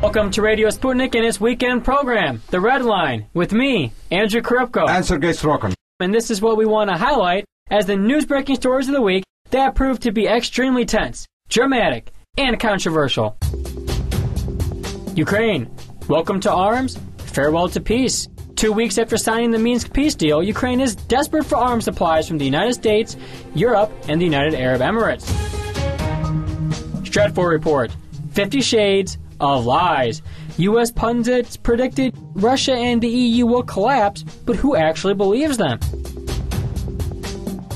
Welcome to Radio Sputnik and its weekend program, The Red Line, with me, Andrew Karipko. And Sergei Strokin. And this is what we want to highlight as the news-breaking stories of the week that proved to be extremely tense, dramatic, and controversial. Ukraine. Welcome to arms, farewell to peace. 2 weeks after signing the Minsk peace deal, Ukraine is desperate for arms supplies from the United States, Europe, and the United Arab Emirates. Stratfor report. 50 Shades of Lies. U.S. pundits predicted Russia and the EU will collapse, but who actually believes them?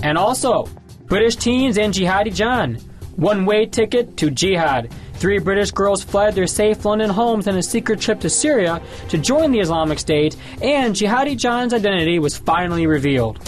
And also, British teens and Jihadi John. One-way ticket to jihad. 3 British girls fled their safe London homes on a secret trip to Syria to join the Islamic State, and Jihadi John's identity was finally revealed.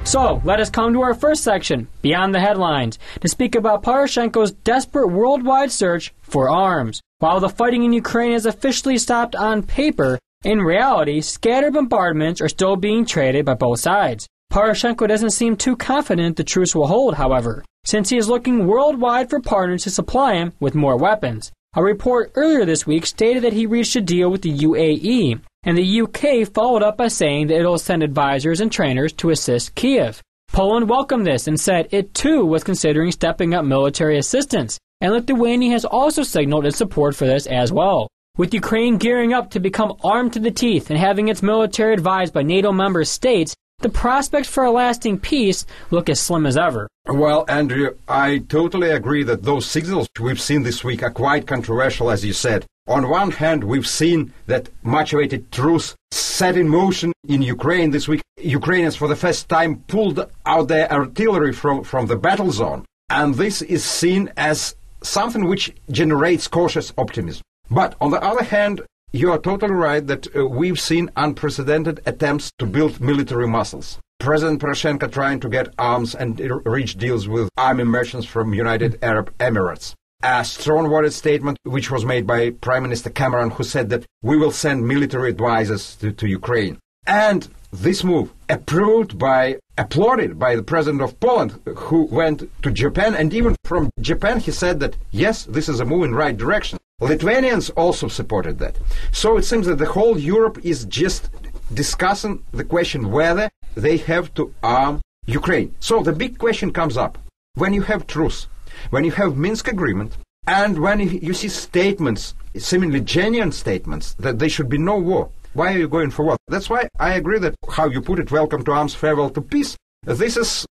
So, let us come to our first section, Beyond the Headlines, to speak about Poroshenko's desperate worldwide search for arms. While the fighting in Ukraine has officially stopped on paper, in reality, scattered bombardments are still being traded by both sides. Poroshenko doesn't seem too confident the truce will hold, however, since he is looking worldwide for partners to supply him with more weapons. A report earlier this week stated that he reached a deal with the UAE, and the UK followed up by saying that it will send advisors and trainers to assist Kiev. Poland welcomed this and said it too was considering stepping up military assistance, and Lithuania has also signaled its support for this as well. With Ukraine gearing up to become armed to the teeth and having its military advised by NATO member states, the prospects for a lasting peace look as slim as ever. Well, Andrew, I totally agree that those signals we've seen this week are quite controversial, as you said. On one hand, we've seen that much-awaited truce set in motion in Ukraine this week. Ukrainians, for the first time, pulled out their artillery from the battle zone. And this is seen as something which generates cautious optimism. But on the other hand, you are totally right that we've seen unprecedented attempts to build military muscles. President Poroshenko trying to get arms and reach deals with army merchants from United Arab Emirates. A strong-worded statement which was made by Prime Minister Cameron, who said that we will send military advisors to Ukraine. And this move applauded by the President of Poland, who went to Japan, and even from Japan he said that, yes, this is a move in the right direction. Lithuanians also supported that. So it seems that the whole Europe is just discussing the question whether they have to arm Ukraine. So the big question comes up. When you have truce, when you have Minsk agreement, and when you see statements, seemingly genuine statements, that there should be no war, why are you going for war? That's why I agree that how you put it, welcome to arms, farewell to peace, this is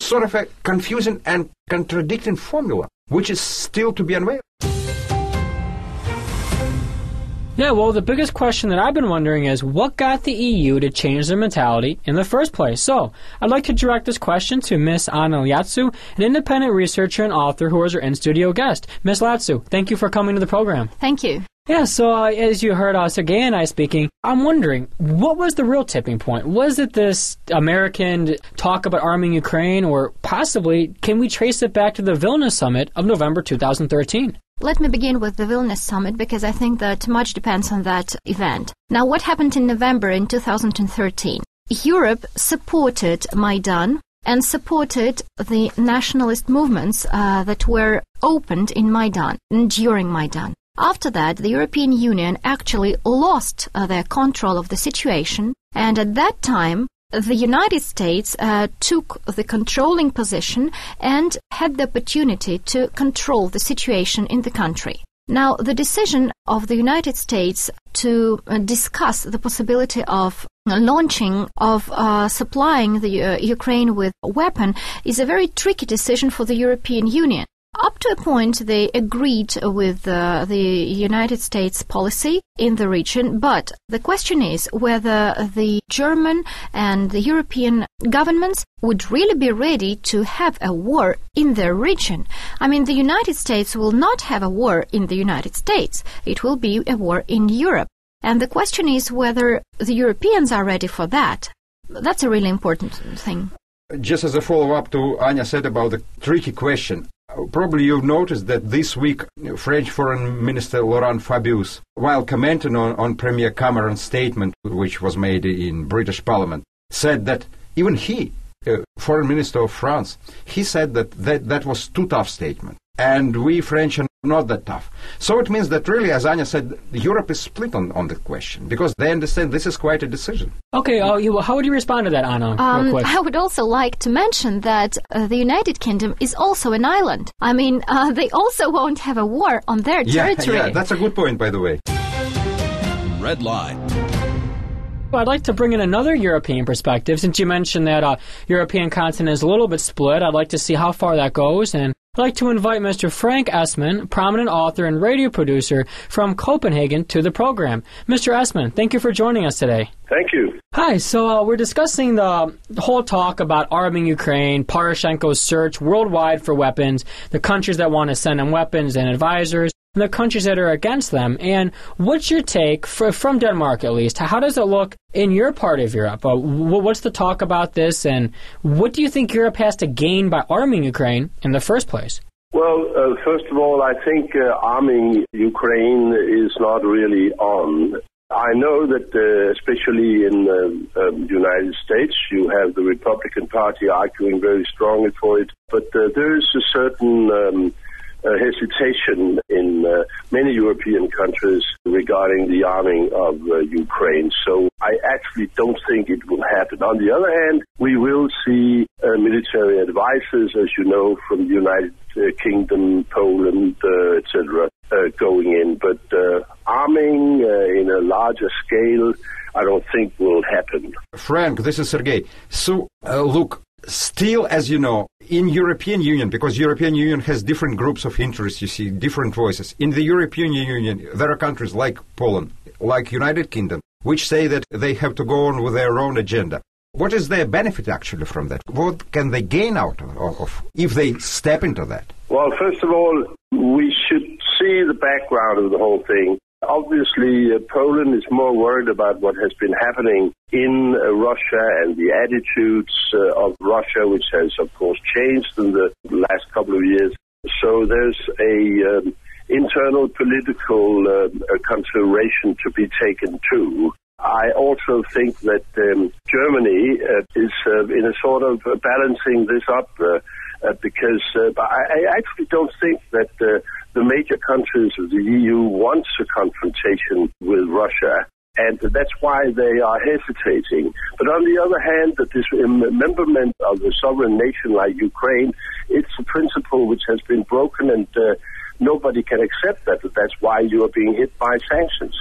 sort of a confusing and contradicting formula, which is still to be unveiled. Yeah, well, the biggest question that I've been wondering is what got the EU to change their mentality in the first place? So, I'd like to direct this question to Miss Anna Liatsou, an independent researcher and author who is our in-studio guest. Miss Liatsou, thank you for coming to the program. Thank you. Yeah, so as you heard Sergei and I speaking, I'm wondering, what was the real tipping point? Was it this American talk about arming Ukraine, or possibly can we trace it back to the Vilnius summit of November 2013? Let me begin with the Vilnius summit because I think that much depends on that event. Now, what happened in November in 2013? Europe supported Maidan and supported the nationalist movements that were opened in Maidan, during Maidan. After that, the European Union actually lost their control of the situation, and at that time, the United States took the controlling position and had the opportunity to control the situation in the country. Now, the decision of the United States to discuss the possibility of launching, of supplying the Ukraine with a weapon is a very tricky decision for the European Union. Up to a point, they agreed with the United States policy in the region, but the question is whether the German and the European governments would really be ready to have a war in their region. I mean, the United States will not have a war in the United States. It will be a war in Europe. And the question is whether the Europeans are ready for that. That's a really important thing. Just as a follow-up to Anya said about the tricky question, probably you've noticed that this week French Foreign Minister Laurent Fabius, while commenting on Premier Cameron's statement, which was made in British Parliament, said that even he, Foreign Minister of France, he said that was too tough statement. And we French and not that tough. So it means that really, as Anya said, Europe is split on the question, because they understand this is quite a decision. Okay, how would you respond to that, Anna, real quick? I would also like to mention that the United Kingdom is also an island. I mean, they also won't have a war on their territory. Yeah, that's a good point, by the way. Red Line. I'd like to bring in another European perspective. Since you mentioned that European continent is a little bit split, I'd like to see how far that goes. And I'd like to invite Mr. Frank Esman, prominent author and radio producer from Copenhagen, to the program. Mr. Esman, thank you for joining us today. Thank you. Hi, so we're discussing the whole talk about arming Ukraine, Poroshenko's search worldwide for weapons, the countries that want to send them weapons and advisors, and the countries that are against them. And what's your take, from Denmark at least, how does it look in your part of Europe? What's the talk about this, and what do you think Europe has to gain by arming Ukraine in the first place? Well, first of all, I think arming Ukraine is not really on. I know that especially in the United States, you have the Republican Party arguing very strongly for it, but there is a certain hesitation in many European countries regarding the arming of Ukraine. So I actually don't think it will happen. On the other hand, we will see military advisors, as you know, from the United Kingdom, Poland, etc., going in. But arming in a larger scale, I don't think will happen. Frank, this is Sergei. So, look, still, as you know, in European Union, because European Union has different groups of interests, you see, different voices. In the European Union, there are countries like Poland, like United Kingdom, which say that they have to go on with their own agenda. What is their benefit actually from that? What can they gain out of if they step into that? Well, first of all, we should see the background of the whole thing. Obviously, Poland is more worried about what has been happening in Russia and the attitudes of Russia, which has, of course, changed in the last couple of years. So there's a internal political consideration to be taken too. I also think that Germany is in a sort of balancing this up because I actually don't think that the major countries of the EU wants a confrontation with Russia, and that's why they are hesitating. But on the other hand, that this rememberment of a sovereign nation like Ukraine, it's a principle which has been broken, and nobody can accept that. That's why you are being hit by sanctions.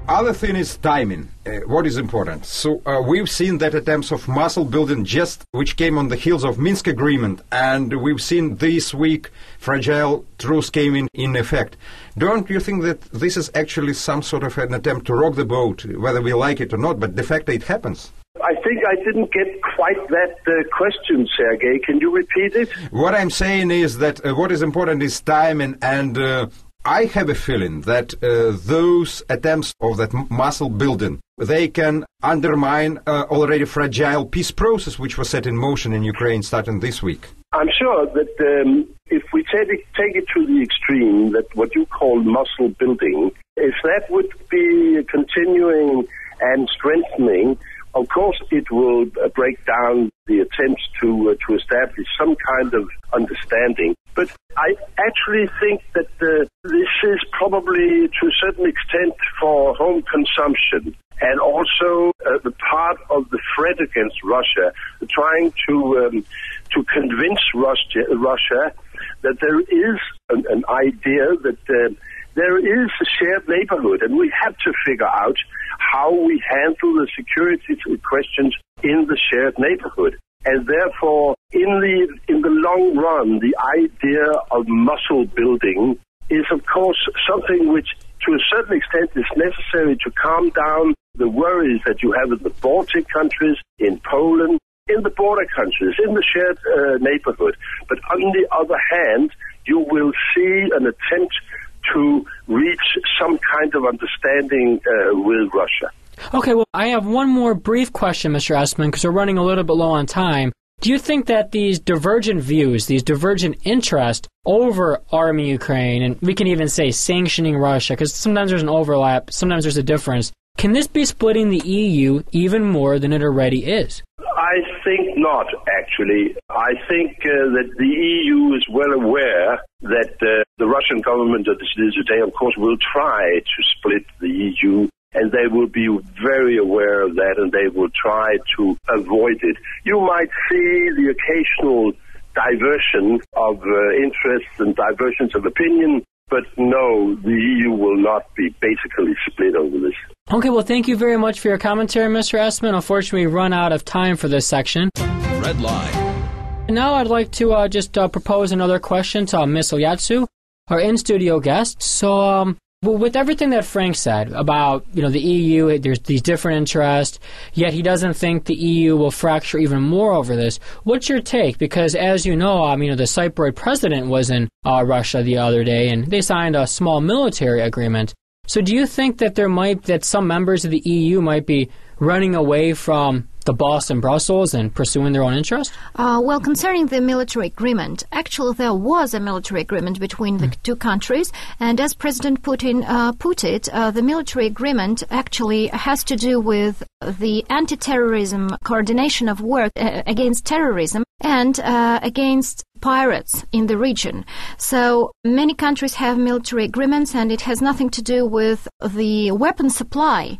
Other thing is timing. What is important? So we've seen that attempts of muscle building which came on the heels of Minsk agreement, and we've seen this week fragile truce came in effect. Don't you think that this is actually some sort of an attempt to rock the boat, whether we like it or not, but de facto it happens? I think I didn't get quite that question, Sergei. Can you repeat it? What I'm saying is that what is important is timing, and I have a feeling that those attempts of that muscle building, they can undermine already fragile peace process which was set in motion in Ukraine starting this week. I'm sure that if we take it to the extreme, that what you call muscle building, if that would be continuing and strengthening, of course it will break down the attempts to establish some kind of understanding. But I actually think that this is probably to a certain extent for home consumption, and also the part of the threat against Russia, trying to convince Russia that there is an idea that there is a shared neighborhood, and we have to figure out how we handle the security questions in the shared neighborhood. And therefore, in the long run, the idea of muscle building is, of course, something which, to a certain extent, is necessary to calm down the worries that you have in the Baltic countries, in Poland, in the border countries, in the shared neighborhood. But on the other hand, you will see an attempt to reach some kind of understanding with Russia. Okay, well, I have one more brief question, Mr. Esman, because we're running a little bit low on time. Do you think that these divergent views, these divergent interests over arming Ukraine, and we can even say sanctioning Russia, because sometimes there's an overlap, sometimes there's a difference, can this be splitting the EU even more than it already is? I think not, actually. I think that the EU is well aware that the Russian government that is today, of course, will try to split the EU, and they will be very aware of that, and they will try to avoid it. You might see the occasional diversion of interests and diversions of opinion, but no, the EU will not be basically split over this. Okay, well, thank you very much for your commentary, Mr. Esman. Unfortunately, we've run out of time for this section. Red Line. Now I'd like to just propose another question to Ms. Liatsou, our in-studio guest. So, with everything that Frank said about, the EU, there's these different interests, yet he doesn't think the EU will fracture even more over this. What's your take? Because as you know, the Cypriot president was in Russia the other day, and they signed a small military agreement. So do you think that some members of the EU might be running away from the boss in Brussels and pursuing their own interest? Well, concerning the military agreement, actually there was a military agreement between the two countries, and as President Putin put it, the military agreement actually has to do with the anti-terrorism coordination of work against terrorism and against pirates in the region. So many countries have military agreements, and it has nothing to do with the weapon supply,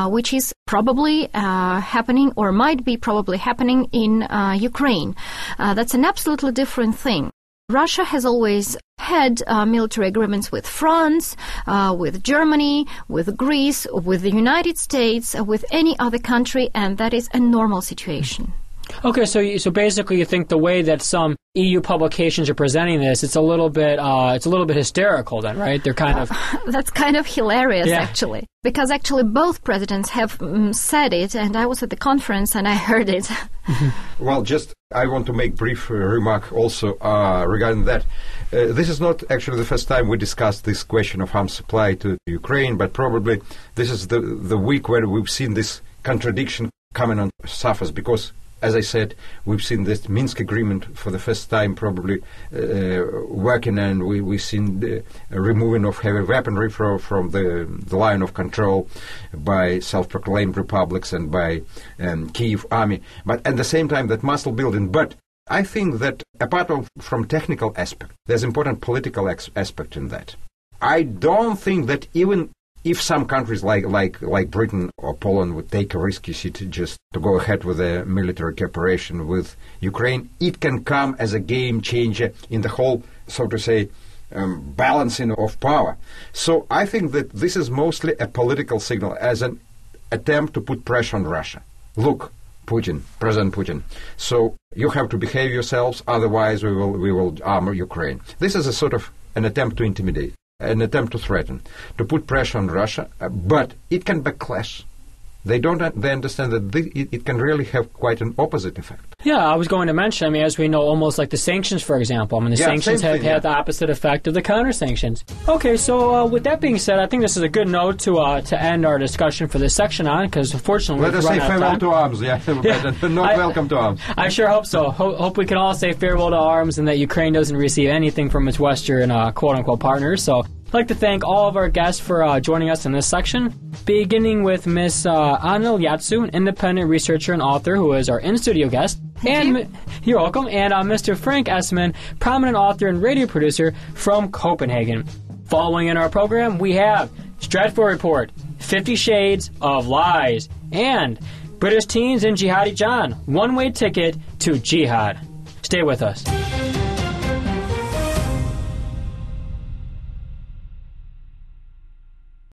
which is probably happening or might be probably happening in Ukraine. That's an absolutely different thing. Russia has always had military agreements with France, with Germany, with Greece, with the United States, with any other country, and that is a normal situation. Okay, so basically, you think the way that some EU publications are presenting this, it's a little bit hysterical, then, right? They're kind of that's kind of hilarious, actually, because actually both presidents have said it, and I was at the conference and I heard it. Well, I want to make brief remark also regarding that. This is not actually the first time we discussed this question of arms supply to Ukraine, but probably this is the week where we've seen this contradiction coming on surface, because, as I said, we've seen this Minsk agreement for the first time probably working, and we've seen the removing of heavy weaponry from the line of control by self-proclaimed republics and by Kiev army. But at the same time, that muscle building. But I think that apart from technical aspect, there's important political aspect in that. I don't think that even if some countries like Britain or Poland would take a risky just to go ahead with a military cooperation with Ukraine, it can come as a game changer in the whole, so to say, balancing of power. So I think that this is mostly a political signal as an attempt to put pressure on Russia. Look, President Putin, so you have to behave yourselves, otherwise we will arm Ukraine. This is a sort of an attempt to intimidate, an attempt to threaten, to put pressure on Russia, but it can backlash. They understand that it can really have quite an opposite effect. Yeah, I was going to mention, as we know, almost like the sanctions, for example. The sanctions have had the opposite effect of the counter-sanctions. Okay, so with that being said, I think this is a good note to end our discussion for this section on, because unfortunately let us say farewell to arms, not welcome to arms. I sure hope so. Hope we can all say farewell to arms and that Ukraine doesn't receive anything from its Western quote-unquote partners. So I'd like to thank all of our guests for joining us in this section, beginning with Ms. Anna Liatsou, an independent researcher and author who is our in-studio guest. You're welcome. And Mr. Frank Esman, prominent author and radio producer from Copenhagen. Following in our program, we have Stratford Report, 50 Shades of Lies, and British Teens and Jihadi John, one-way ticket to jihad. Stay with us.